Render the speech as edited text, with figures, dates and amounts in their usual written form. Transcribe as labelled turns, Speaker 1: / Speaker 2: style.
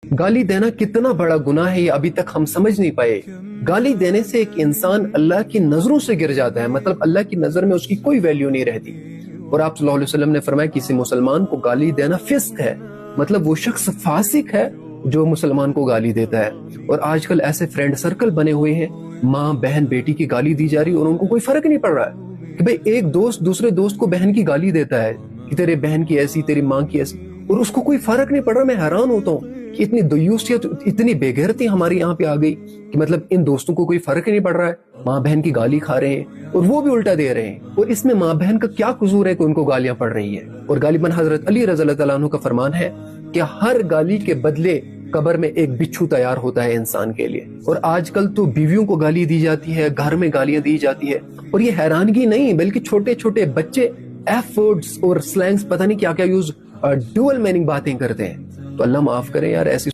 Speaker 1: गाली देना कितना बड़ा गुनाह है ये अभी तक हम समझ नहीं पाए। गाली देने से एक इंसान अल्लाह की नजरों से गिर जाता है, मतलब अल्लाह की नजर में उसकी कोई वैल्यू नहीं रहती। और आप सल्लल्लाहु अलैहि वसल्लम ने फरमाया किसी मुसलमान को गाली देना फिस्क है, मतलब वो शख्स फासिक है जो मुसलमान को गाली देता है। और आजकल ऐसे फ्रेंड सर्कल बने हुए हैं, माँ बहन बेटी की गाली दी जा रही है और उनको कोई फर्क नहीं पड़ रहा है कि भाई एक दोस्त दूसरे दोस्त को बहन की गाली देता है कि तेरे बहन की ऐसी, तेरी माँ की ऐसी, और उसको कोई फर्क नहीं पड़ रहा। मैं हैरान होता हूँ कि इतनी दयूसियत, इतनी बेगैरती हमारी यहाँ पे आ गई कि मतलब इन दोस्तों को कोई फर्क ही नहीं पड़ रहा है, माँ बहन की गाली खा रहे हैं और वो भी उल्टा दे रहे हैं। और इसमें माँ बहन का क्या कसूर है कि उनको गालियां पड़ रही है। और गालिबन हजरत अली रज़ी अल्लाह तआला अन्हु का फरमान है कि हर गाली के बदले कब्र में एक बिच्छू तैयार होता है इंसान के लिए। और आजकल तो बीवियों को गाली दी जाती है, घर में गालियां दी जाती है। और ये हैरानगी नहीं बल्कि छोटे छोटे बच्चे एफ वर्ड्स और स्लैंग्स पता नहीं क्या क्या यूज, डुअल मीनिंग बातें करते हैं। तो अल्लाह माफ करे यार, ऐसी